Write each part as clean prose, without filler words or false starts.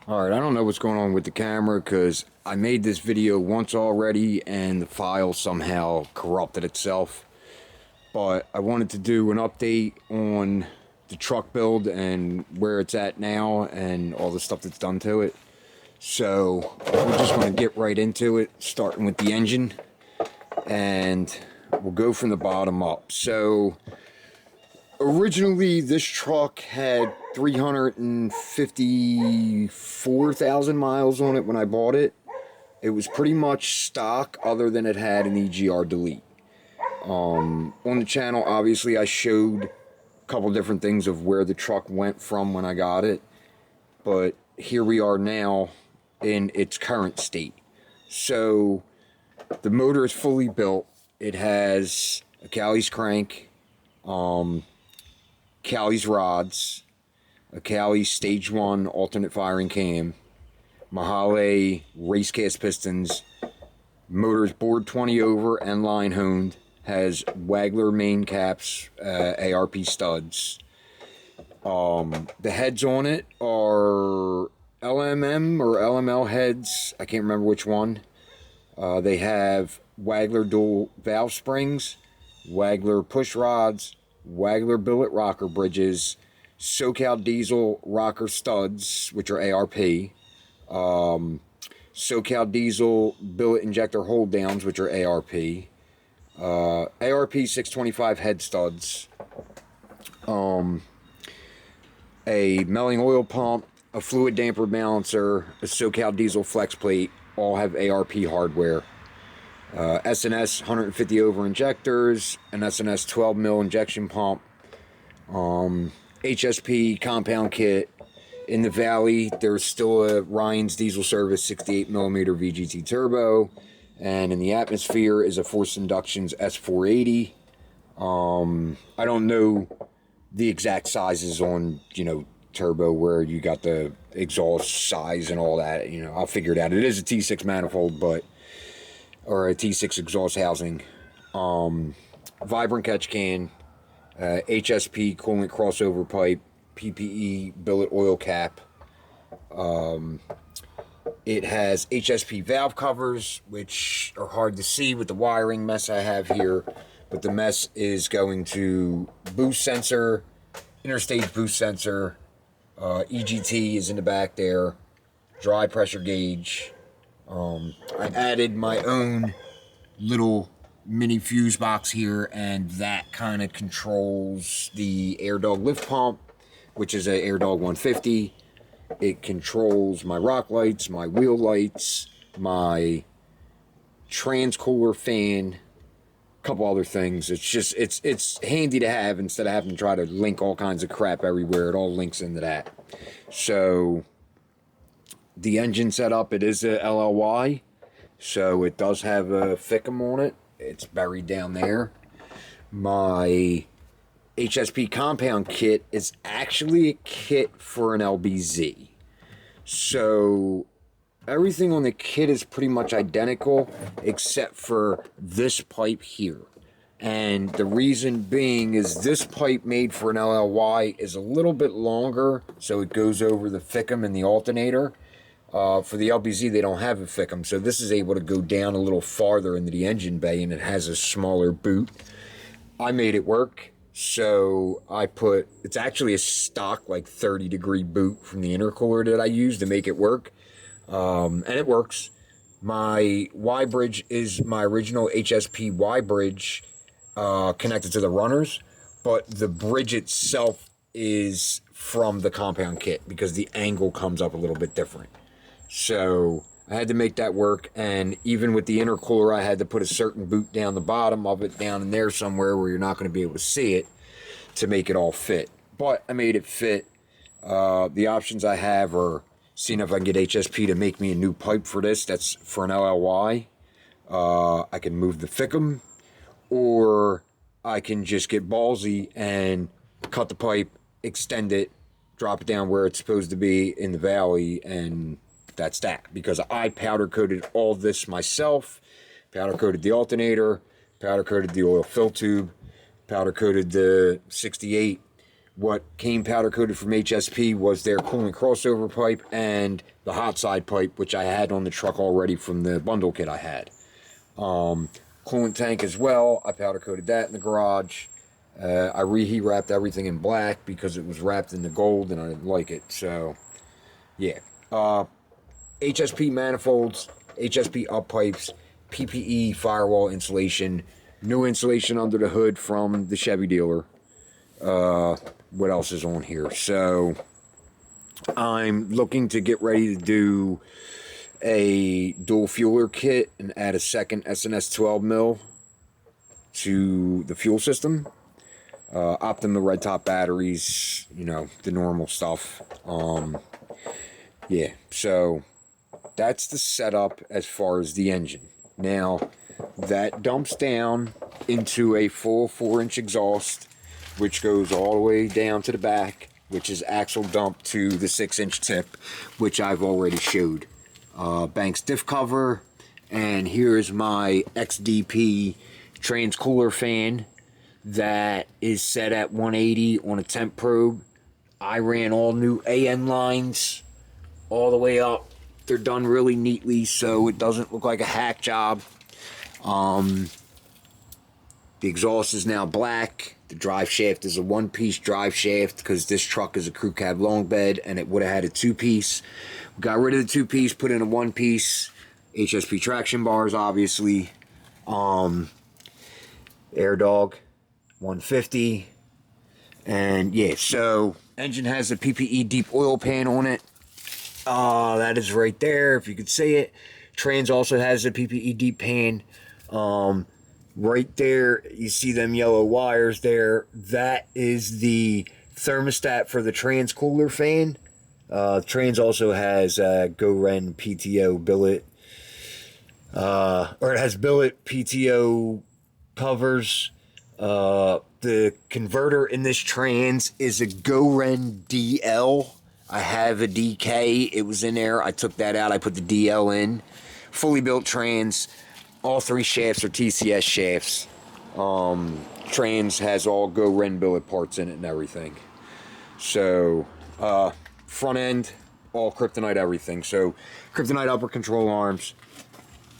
Alright, I don't know what's going on with the camera because I made this video once already and the file somehow corrupted itself. But I wanted to do an update on the truck build and where it's at now and all the stuff that's done to it. So we're just going to get right into it, starting with the engine. And we'll go from the bottom up. So originally, this truck had 354,000 miles on it when I bought it. It was pretty much stock, other than it had an EGR delete. On the channel, obviously, I showed a couple different things of where the truck went from when I got it. But here we are now in its current state. So the motor is fully built. It has a Callie's crank, Callie's rods, a Callie's stage 1 alternate firing cam, Mahale race cast pistons, motor's bored 20 over and line honed, has Wagler main caps, ARP studs. The heads on it are LMM or LML heads, I can't remember which one. They have Wagler dual valve springs, Wagler push rods, Wagler billet rocker bridges, SoCal diesel rocker studs, which are ARP, SoCal diesel billet injector hold downs, which are ARP, ARP 625 head studs, a melting oil pump, a fluid damper balancer, a SoCal diesel flex plate, all have ARP hardware. SNS 150 over injectors, an SNS 12 mil injection pump, HSP compound kit. In the Valley, there's still a Ryan's diesel service 68 millimeter VGT turbo, and in the atmosphere is a Forced Inductions S480. I don't know the exact sizes on, turbo, where you got the exhaust size and all that. I'll figure it out. It is a T6 manifold, or a T6 exhaust housing, vibrant catch can, HSP coolant crossover pipe, PPE billet oil cap. It has HSP valve covers, which are hard to see with the wiring mess I have here, but the mess is going to boost sensor, interstage boost sensor, EGT is in the back there, dry pressure gauge. I added my own little mini fuse box here, and that kind of controls the AirDog lift pump, which is a AirDog 150. It controls my rock lights, my wheel lights, my transcooler fan, a couple other things. It's just, it's handy to have instead of having to try to link all kinds of crap everywhere. It all links into that. So the engine setup, it is a LLY, so it does have a FICM on it. It's buried down there. My HSP compound kit is actually a kit for an LBZ. So everything on the kit is pretty much identical except for this pipe here. And the reason being is this pipe made for an LLY is a little bit longer, so it goes over the FICM and the alternator. For the LBZ, they don't have a FICM, so this is able to go down a little farther into the engine bay, and it has a smaller boot. I made it work, so it's actually a stock, 30-degree boot from the intercooler that I used to make it work, and it works. My Y bridge is my original HSP Y bridge connected to the runners, but the bridge itself is from the compound kit because the angle comes up a little bit different. So I had to make that work, and even with the intercooler, I had to put a certain boot down the bottom of it, down in there somewhere where you're not going to be able to see it, to make it all fit. But I made it fit. The options I have are seeing if I can get HSP to make me a new pipe for this. That's for an LLY. I can move the FICM, or I can just get ballsy and cut the pipe, extend it, drop it down where it's supposed to be in the Valley, and that's that. Because I powder coated all this myself, powder coated the alternator, powder coated the oil fill tube, powder coated the 68 What came powder coated from HSP was their coolant crossover pipe and the hot side pipe, which I had on the truck already from the bundle kit I had. Coolant tank as well, I powder coated that in the garage. I reheat wrapped everything in black because it was wrapped in the gold and I didn't like it. So yeah, HSP manifolds, HSP up pipes, PPE firewall insulation, new insulation under the hood from the Chevy dealer. What else is on here? So I'm looking to get ready to do a dual fueler kit and add a second SNS 12 mil to the fuel system. Optima red top batteries, you know, the normal stuff. Yeah, so that's the setup as far as the engine. Now, that dumps down into a full 4-inch exhaust, which goes all the way down to the back, which is axle dump to the 6-inch tip, which I've already showed. Banks diff cover, and here's my XDP trans cooler fan that is set at 180 on a temp probe. I ran all new AN lines all the way up. They're done really neatly so it doesn't look like a hack job. The exhaust is now black. The drive shaft is a one-piece drive shaft because this truck is a crew cab long bed and it would have had a two-piece. We got rid of the two-piece, put in a one-piece. HSP traction bars, obviously. Air Dog 150. And yeah, so engine has a PPE deep oil pan on it. That is right there, if you could see it. Trans also has a PPE deep pan. Right there, you see them yellow wires there. That is the thermostat for the trans cooler fan. Trans also has GoRen PTO billet. Or it has billet PTO covers. The converter in this trans is a GoRen DL. I have a DK. It was in there. I took that out. I put the DL in. Fully built trans. All 3 shafts are TCS shafts. Trans has all GoRen billet parts in it and everything. So, front end, all Kryptonite everything. So, Kryptonite upper control arms,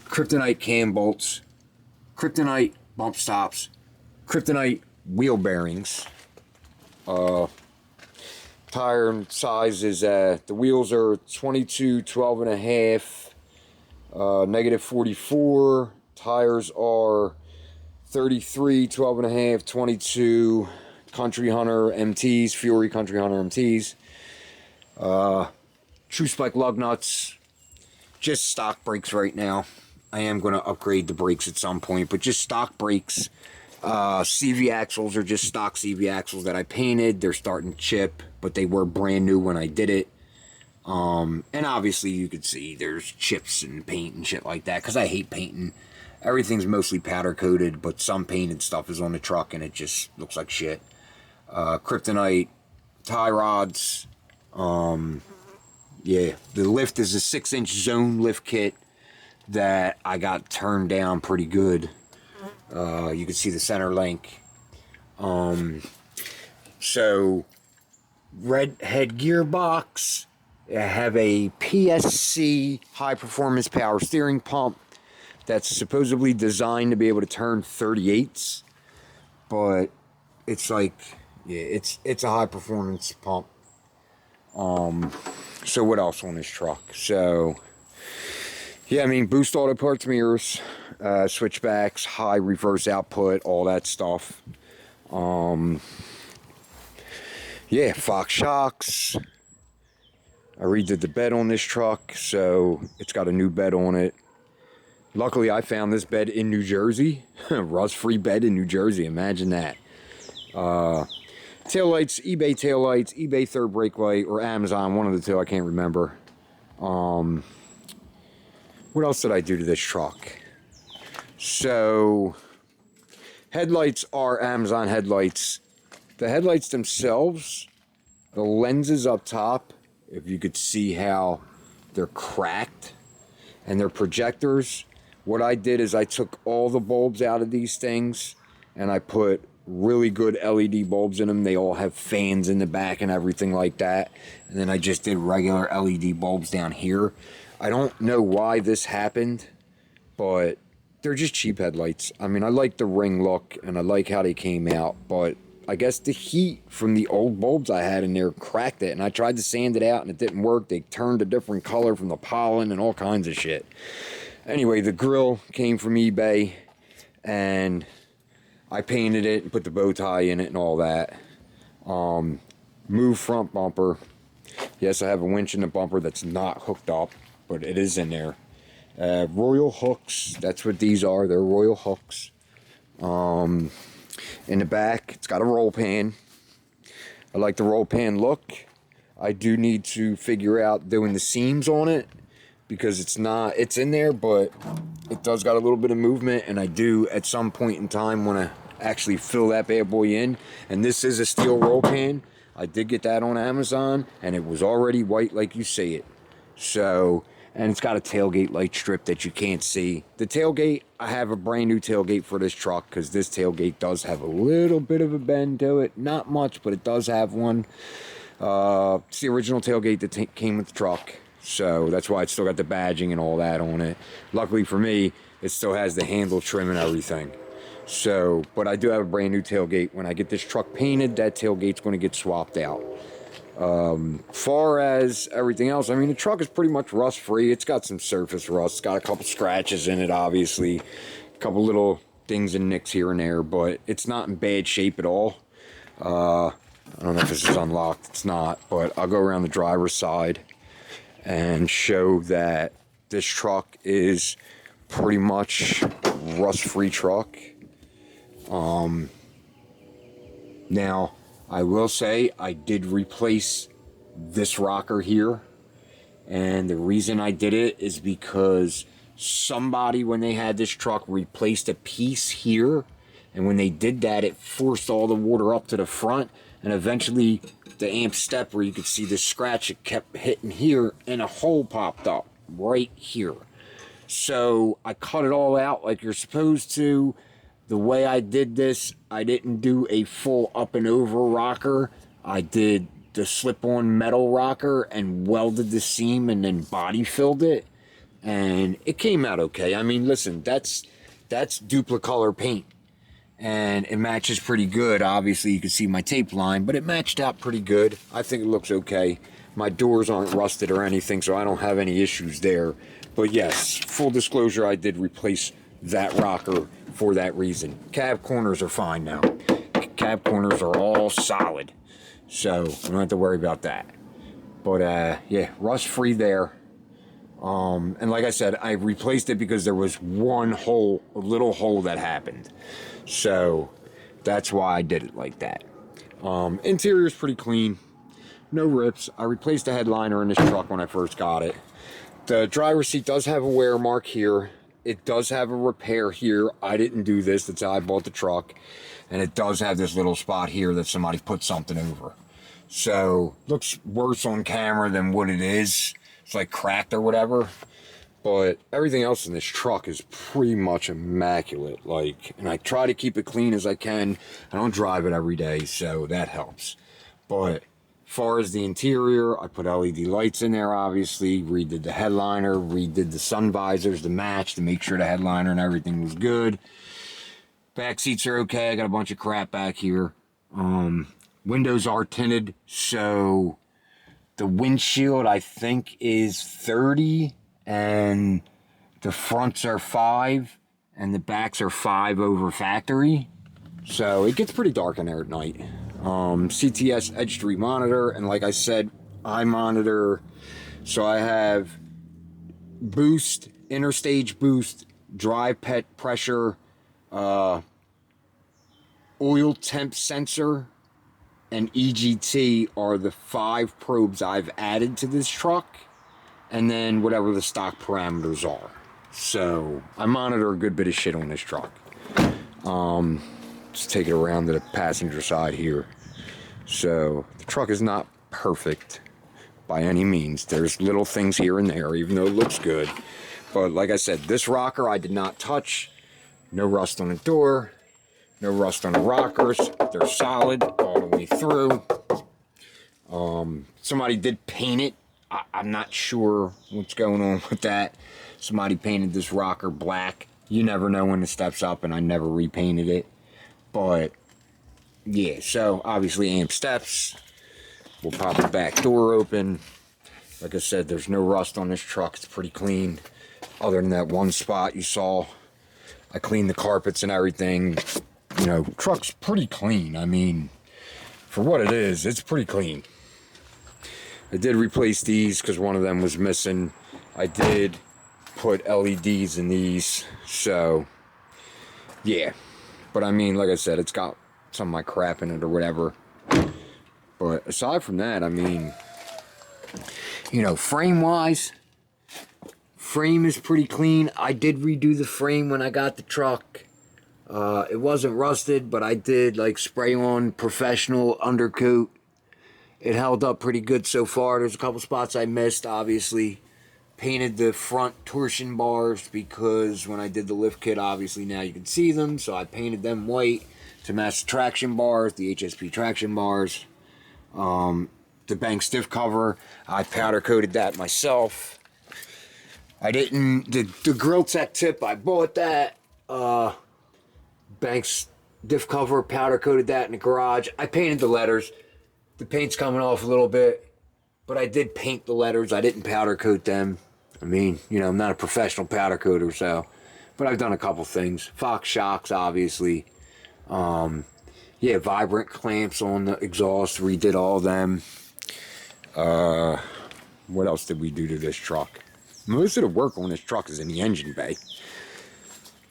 Kryptonite cam bolts, Kryptonite bump stops, Kryptonite wheel bearings. Tire size is, the wheels are 22, 12 and a half. Negative 44. Tires are 33, 12 and a half, 22. Country Hunter MTs, Fury Country Hunter MTs. True Spike lug nuts. Just stock brakes right now. I am going to upgrade the brakes at some point, but just stock brakes. CV axles are just stock CV axles that I painted. They're starting to chip, but they were brand new when I did it. And obviously you could see there's chips and paint and shit like that, because I hate painting. Everything's mostly powder coated, but some painted stuff is on the truck and it just looks like shit. Kryptonite tie rods. Yeah, the lift is a 6-inch zone lift kit that I got turned down pretty good. You can see the center link. So red head gearbox. I have a PSC high performance power steering pump that's supposedly designed to be able to turn 38s, but it's like, yeah, it's a high performance pump. So what else on this truck? So yeah, I mean, boost auto parts mirrors, switchbacks, high reverse output, all that stuff. Yeah, Fox shocks. I redid the bed on this truck, so it's got a new bed on it. Luckily, I found this bed in New Jersey. Rust-free bed in New Jersey, imagine that. Taillights, eBay taillights, eBay third brake light, or Amazon, one of the two, I can't remember. What else did I do to this truck? So, headlights are Amazon headlights. The headlights themselves, the lenses up top, if you could see how they're cracked, and they're projectors. What I did is I took all the bulbs out of these things and I put really good LED bulbs in them. They all have fans in the back and everything like that. And then I just did regular LED bulbs down here. I don't know why this happened, but they're just cheap headlights. I mean, I like the ring look and I like how they came out, but I guess the heat from the old bulbs I had in there cracked it, and I tried to sand it out and it didn't work. They turned a different color from the pollen and all kinds of shit. Anyway, the grill came from eBay and I painted it and put the bow tie in it and all that. Move front bumper. Yes, I have a winch in the bumper that's not hooked up, but it is in there. Royal hooks, that's what these are. They're Royal hooks. In the back, it's got a roll pan. I like the roll pan look. I do need to figure out doing the seams on it because it's in there, but it does got a little bit of movement, and I do at some point in time want to actually fill that bad boy in. And this is a steel roll pan. I did get that on Amazon, and it was already white like you see it. So, and it's got a tailgate light strip that you can't see. The tailgate, I have a brand new tailgate for this truck because this tailgate does have a little bit of a bend to it. Not much, but it does have one. It's the original tailgate that came with the truck. So that's why it's still got the badging and all that on it. Luckily for me, it still has the handle trim and everything. So, but I do have a brand new tailgate. When I get this truck painted, that tailgate's going to get swapped out. Far as everything else, I mean, the truck is pretty much rust free. It's got some surface rust. It's got a couple scratches in it, obviously. A couple little dings and nicks here and there, but it's not in bad shape at all. I don't know if this is unlocked. It's not, but I'll go around the driver's side and show that this truck is pretty much rust-free truck. Now, I will say I did replace this rocker here, and the reason I did it is because somebody, when they had this truck, replaced a piece here, and when they did that, it forced all the water up to the front, and eventually the amp step where you could see the scratch, it kept hitting here, and a hole popped up right here. So I cut it all out like you're supposed to. The way I did this, I didn't do a full up and over rocker. I did the slip-on metal rocker and welded the seam and then body filled it. And it came out okay. I mean, listen, that's Duplicolor paint. And it matches pretty good. Obviously, you can see my tape line, but it matched out pretty good. I think it looks okay. My doors aren't rusted or anything, so I don't have any issues there. But yes, full disclosure, I did replace that rocker for that reason. Cab corners are fine now. Cab corners are all solid, so we don't have to worry about that. But yeah, rust free there. And like I said, I replaced it because there was one hole, a little hole that happened, so that's why I did it like that. Interior is pretty clean, no rips. I replaced the headliner in this truck when I first got it. The driver's seat does have a wear mark here. It does have a repair here. I didn't do this. That's how I bought the truck. And it does have this little spot here that somebody put something over. So, looks worse on camera than what it is. It's like cracked or whatever. But everything else in this truck is pretty much immaculate. And I try to keep it clean as I can. I don't drive it every day, so that helps. But as far as the interior, I put LED lights in there, obviously. Redid the headliner, redid the sun visors to match to make sure the headliner and everything was good. Back seats are okay. I got a bunch of crap back here. Windows are tinted, so the windshield, I think, is 30, and the fronts are 5, and the backs are 5 over factory. So it gets pretty dark in there at night. CTS Edge 3 monitor, and like I said, I monitor, so I have boost, interstage boost, drive pet pressure, oil temp sensor, and EGT are the 5 probes I've added to this truck, and then whatever the stock parameters are. So I monitor a good bit of shit on this truck. Let's take it around to the passenger side here. So the truck is not perfect by any means. There's little things here and there, even though it looks good. But like I said, this rocker I did not touch. No rust on the door. No rust on the rockers. They're solid all the way through. Somebody did paint it. I'm not sure what's going on with that. Somebody painted this rocker black. You never know when it steps up, and I never repainted it. But, yeah, so obviously amp steps. We'll pop the back door open. Like I said, there's no rust on this truck. It's pretty clean. Other than that one spot you saw. I cleaned the carpets and everything. You know, truck's pretty clean. I mean, for what it is, it's pretty clean. I did replace these because one of them was missing. I did put LEDs in these, so yeah. But I mean, like I said, it's got some of my crap in it or whatever. But aside from that, I mean, you know, frame-wise, frame is pretty clean. I did redo the frame when I got the truck. It wasn't rusted, but I did like spray on professional undercoat. It held up pretty good so far. There's a couple spots I missed, obviously. Painted the front torsion bars because when I did the lift kit, obviously now you can see them. So I painted them white to match the traction bars, the HSP traction bars. The bank stiff cover, I powder coated that myself. I didn't, the Grill Tech tip, I bought that. Bank stiff cover, powder coated that in the garage. I painted the letters. The paint's coming off a little bit, but I did paint the letters. I didn't powder coat them. I mean, you know, I'm not a professional powder coater, so, but I've done a couple things. Fox shocks, obviously. Yeah, vibrant clamps on the exhaust, redid all of them. What else did we do to this truck? Most of the work on this truck is in the engine bay,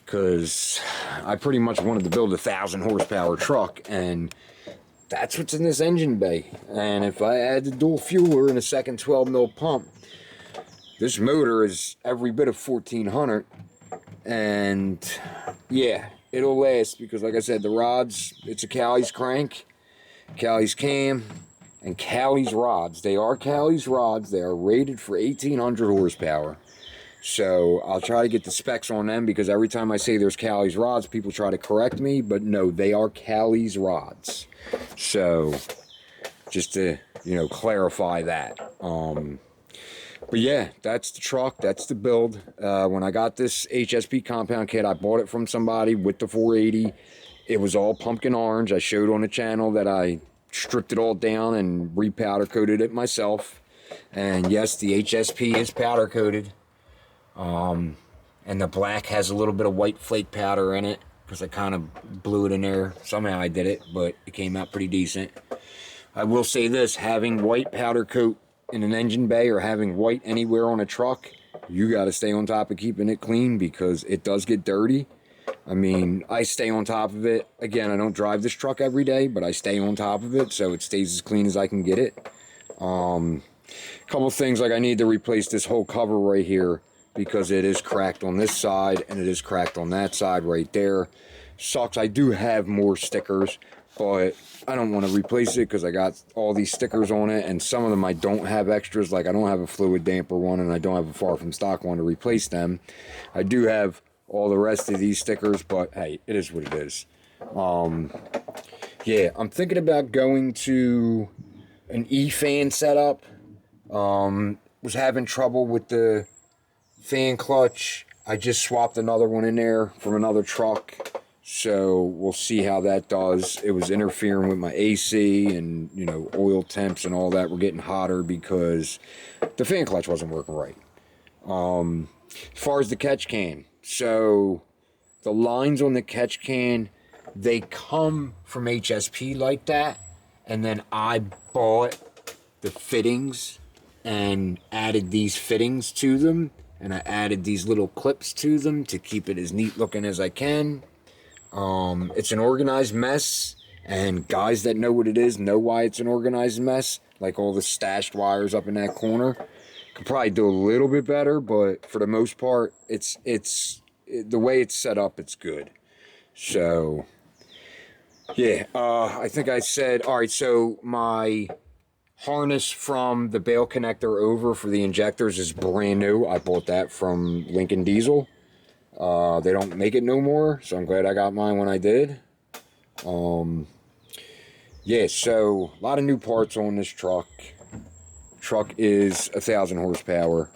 because I pretty much wanted to build a 1,000 horsepower truck, and that's what's in this engine bay. And if I add the dual fueler and a second 12 mil pump, this motor is every bit of 1,400. And yeah, it'll last because, like I said, the rods, it's a Callie's crank, Callie's cam, and Callie's rods. They are Callie's rods. They are rated for 1,800 horsepower. So I'll try to get the specs on them, because every time I say there's Callie's rods, people try to correct me, but no, they are Callie's rods. So just to, you know, clarify that. But yeah, that's the truck, that's the build. When I got this HSP compound kit, I bought it from somebody with the 480. It was all pumpkin orange. I showed on the channel that I stripped it all down and repowder coated it myself. And yes, the HSP is powder coated. And the black has a little bit of white flake powder in it, because I kind of blew it in there. Somehow I did it, but it came out pretty decent. I will say this, having white powder coat in an engine bay or having white anywhere on a truck, you got to stay on top of keeping it clean, because it does get dirty. I mean, I stay on top of it. Again, I don't drive this truck every day, but I stay on top of it, so it stays as clean as I can get it. Couple things, like I need to replace this whole cover right here, because it is cracked on this side and it is cracked on that side right there. Sucks. I do have more stickers, but I don't want to replace it because I got all these stickers on it, and some of them I don't have extras. Like I don't have a fluid damper one, and I don't have a far from stock one to replace them. I do have all the rest of these stickers, but hey, it is what it is. Yeah, I'm thinking about going to an E-fan setup. Was having trouble with the fan clutch. I just swapped another one in there from another truck, so we'll see how that does. It was interfering with my AC, and you know, oil temps and all that were getting hotter because the fan clutch wasn't working right. As far as the catch can, so the lines on the catch can, they come from HSP like that, and then I bought the fittings and added these fittings to them, and I added these little clips to them to keep it as neat looking as I can. It's an organized mess, and guys that know what it is know why it's an organized mess. Like all the stashed wires up in that corner. Could probably do a little bit better, but for the most part, it's the way it's set up, it's good. So yeah, I think I said, all right, so my harness from the bail connector over for the injectors is brand new. I bought that from Lincoln Diesel. They don't make it no more, so I'm glad I got mine when I did. Yeah, so a lot of new parts on this truck. Truck is 1,000 horsepower.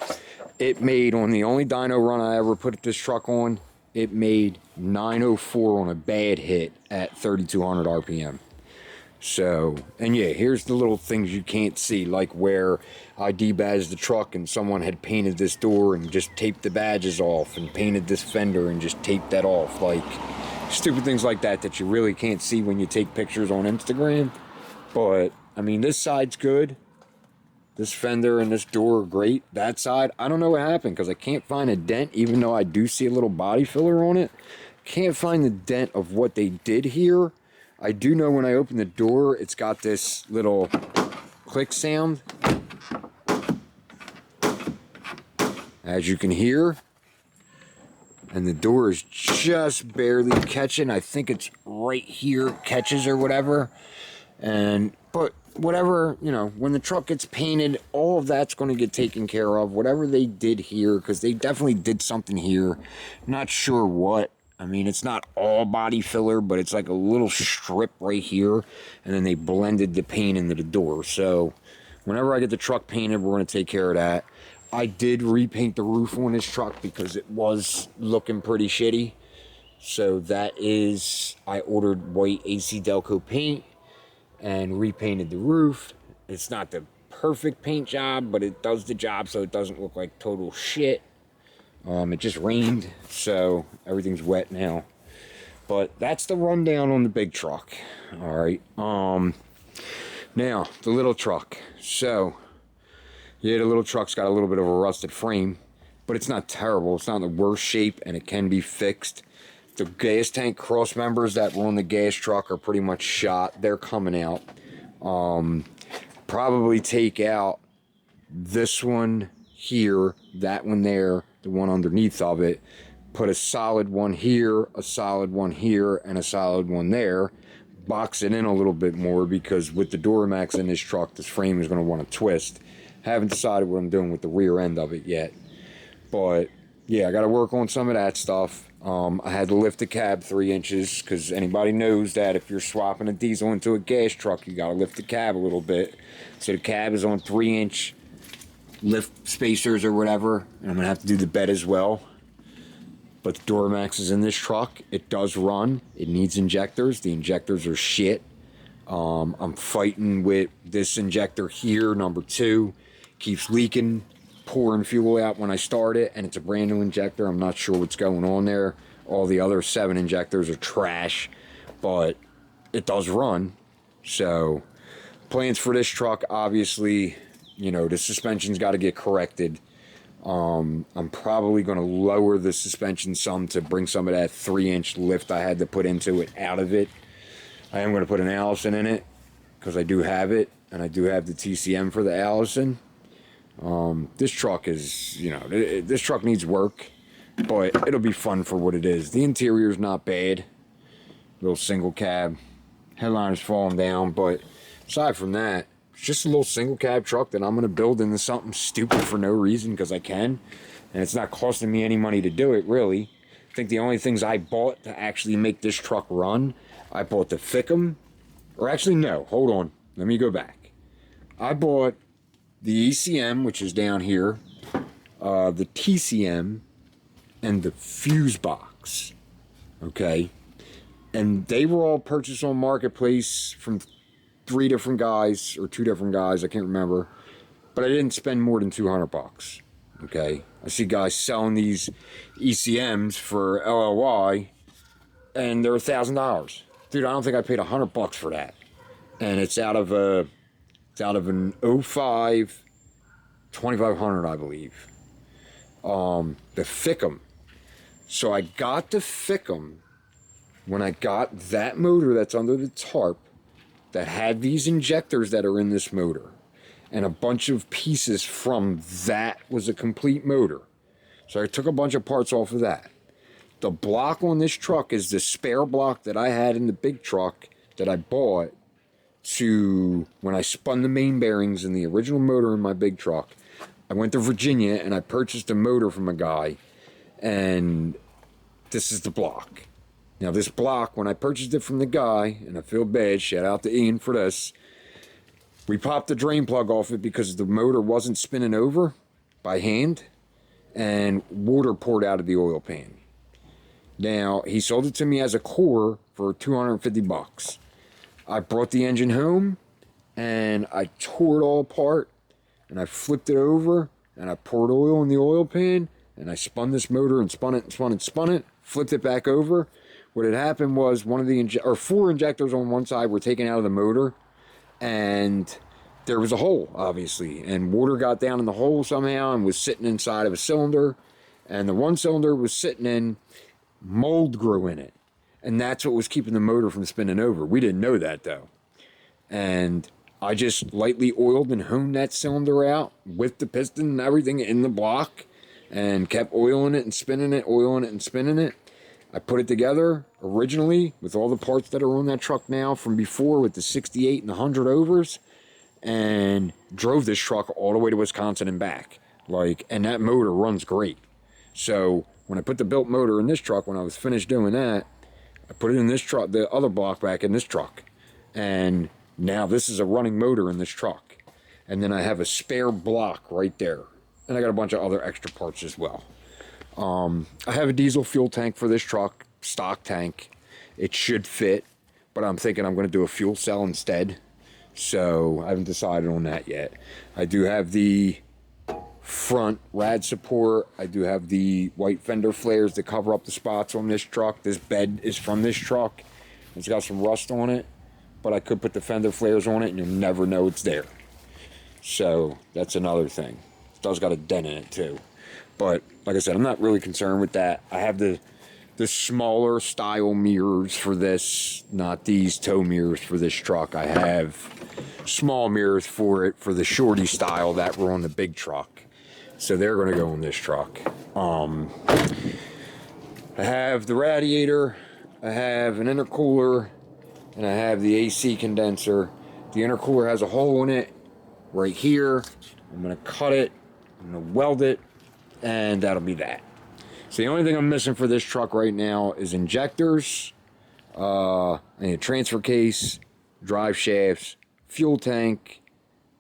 It made, on the only dyno run I ever put this truck on, it made 904 on a bad hit at 3,200 RPM. So, and yeah, here's the little things you can't see, like where I debadged the truck and someone had painted this door and just taped the badges off, and painted this fender and just taped that off. Like, stupid things like that that you really can't see when you take pictures on Instagram. But, I mean, this side's good. This fender and this door are great. That side, I don't know what happened, because I can't find a dent, even though I do see a little body filler on it. Can't find the dent of what they did here. I do know when I open the door, it's got this little click sound, as you can hear. And the door is just barely catching. I think it's right here, catches or whatever. But whatever, you know, when the truck gets painted, all of that's going to get taken care of. Whatever they did here, because they definitely did something here. Not sure what. I mean, it's not all body filler, but it's like a little strip right here. And then they blended the paint into the door. So whenever I get the truck painted, we're going to take care of that. I did repaint the roof on this truck because it was looking pretty shitty. So that is, I ordered white AC Delco paint and repainted the roof. It's not the perfect paint job, but it does the job so it doesn't look like total shit. It just rained, so everything's wet now. But that's the rundown on the big truck. All right. Now, the little truck. So, yeah, the little truck's got a little bit of a rusted frame, but it's not terrible. It's not in the worst shape, and it can be fixed. The gas tank cross members that were on the gas truck are pretty much shot. They're coming out. Probably take out this one here, that one there, the one underneath of it. Put a solid one here, a solid one here, and a solid one there. Box it in a little bit more, because with the Duramax in this truck, this frame is going to want to twist. Haven't decided what I'm doing with the rear end of it yet. But yeah, I got to work on some of that stuff. I had to lift the cab 3 inches, because anybody knows that if you're swapping a diesel into a gas truck, you got to lift the cab a little bit. So the cab is on 3-inch lift spacers or whatever, and I'm going to have to do the bed as well. But the Duramax is in this truck. It does run. It needs injectors. The injectors are shit. I'm fighting with this injector here, number 2. Keeps leaking, pouring fuel out when I start it, and it's a brand new injector. I'm not sure what's going on there. All the other 7 injectors are trash, but it does run. So plans for this truck, obviously, you know, the suspension's got to get corrected. I'm probably going to lower the suspension some to bring some of that 3-inch lift I had to put into it out of it. I am going to put an Allison in it, because I do have it, and I do have the TCM for the Allison. This truck is, you know, this truck needs work, but it'll be fun for what it is. The interior's not bad. Little single cab. Headliner's falling down, but aside from that, it's just a little single cab truck that I'm going to build into something stupid for no reason, because I can. And it's not costing me any money to do it, really. I think the only things I bought to actually make this truck run, I bought the Fickum. Or actually, no, hold on. Let me go back. I bought the ECM, which is down here, the TCM, and the fuse box. Okay? And they were all purchased on Marketplace from 3 different guys, or 2 different guys, I can't remember. But I didn't spend more than $200. Okay? I see guys selling these ECMs for LLY, and they're $1,000. Dude, I don't think I paid $100 for that. And it's out of an 05 2500, I believe. The Fickum. So I got the Fickum when I got that motor that's under the tarp that had these injectors that are in this motor, and a bunch of pieces from that was a complete motor. So I took a bunch of parts off of that. The block on this truck is the spare block that I had in the big truck that I bought to when I spun the main bearings in the original motor in my big truck. I went to Virginia and I purchased a motor from a guy, and this is the block. Now this block, when I purchased it from the guy, and I feel bad, shout out to Ian for this, we popped the drain plug off it because the motor wasn't spinning over by hand, and water poured out of the oil pan. Now, he sold it to me as a core for 250 bucks. I brought the engine home, and I tore it all apart, and I flipped it over, and I poured oil in the oil pan, and I spun this motor and spun it and spun it and spun it, flipped it back over. What had happened was one of the four injectors on one side were taken out of the motor, and there was a hole, obviously, and water got down in the hole somehow and was sitting inside of a cylinder, and the one cylinder was sitting in, mold grew in it, and that's what was keeping the motor from spinning over. We didn't know that, though. And I just lightly oiled and honed that cylinder out with the piston and everything in the block, and kept oiling it and spinning it, oiling it and spinning it. I put it together originally with all the parts that are on that truck now from before, with the 68 and the 100 overs, and drove this truck all the way to Wisconsin and back. And that motor runs great. So when I put the built motor in this truck, when I was finished doing that, I put it in this truck, the other block back in this truck. And now this is a running motor in this truck. And then I have a spare block right there. And I got a bunch of other extra parts as well. I have a diesel fuel tank for this truck, stock tank. It should fit, but I'm thinking I'm going to do a fuel cell instead. So I haven't decided on that yet. I do have the front rad support. I do have the white fender flares to cover up the spots on this truck. This bed is from this truck. It's got some rust on it, but I could put the fender flares on it and you'll never know it's there. So that's another thing. It does got a dent in it too. But like I said, I'm not really concerned with that. I have the smaller style mirrors for this, not these tow mirrors for this truck. I have small mirrors for it for the shorty style that were on the big truck. So they're going to go on this truck. I have the radiator, I have an intercooler, and I have the AC condenser. The intercooler has a hole in it right here. I'm going to cut it, I'm going to weld it, and that'll be that. So the only thing I'm missing for this truck right now is injectors, I need a transfer case, drive shafts, fuel tank,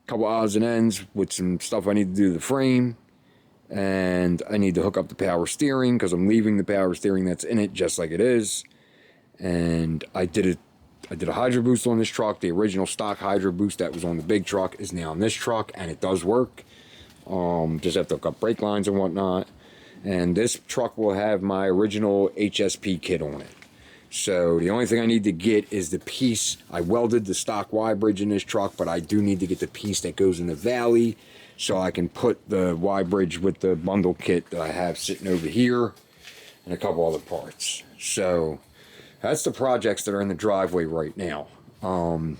a couple odds and ends with some stuff I need to do to the frame, and I need to hook up the power steering because I'm leaving the power steering that's in it just like it is. And I did a hydro boost on this truck. The original stock hydro boost that was on the big truck is now on this truck, and it does work. Just have to hook up brake lines and whatnot. And this truck will have my original HSP kit on it. So the only thing I need to get is the piece. I welded the stock Y bridge in this truck, but I do need to get the piece that goes in the valley so I can put the Y bridge with the bundle kit that I have sitting over here and a couple other parts. So that's the projects that are in the driveway right now. And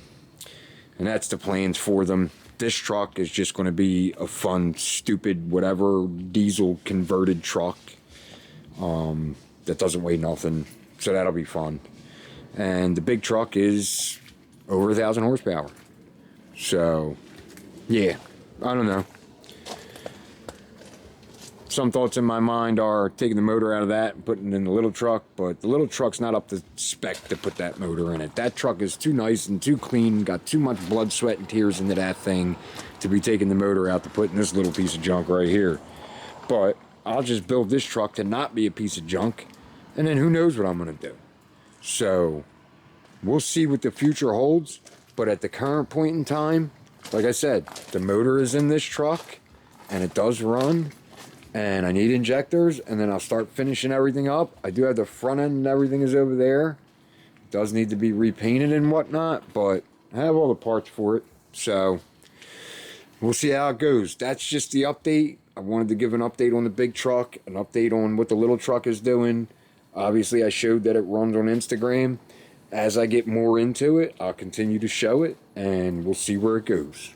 that's the plans for them. This truck is just going to be a fun, stupid, whatever, diesel converted truck that doesn't weigh nothing. So that'll be fun. And the big truck is over 1,000 horsepower. So, yeah, I don't know. Some thoughts in my mind are taking the motor out of that and putting it in the little truck, but the little truck's not up to spec to put that motor in it. That truck is too nice and too clean, got too much blood, sweat, and tears into that thing to be taking the motor out to put in this little piece of junk right here. But I'll just build this truck to not be a piece of junk, and then who knows what I'm going to do. So we'll see what the future holds, but at the current point in time, like I said, the motor is in this truck, and it does run. And I need injectors, and then I'll start finishing everything up. I do have the front end and everything is over there. It does need to be repainted and whatnot, but I have all the parts for it. So we'll see how it goes. That's just the update. I wanted to give an update on the big truck, an update on what the little truck is doing. Obviously, I showed that it runs on Instagram. As I get more into it, I'll continue to show it, and we'll see where it goes.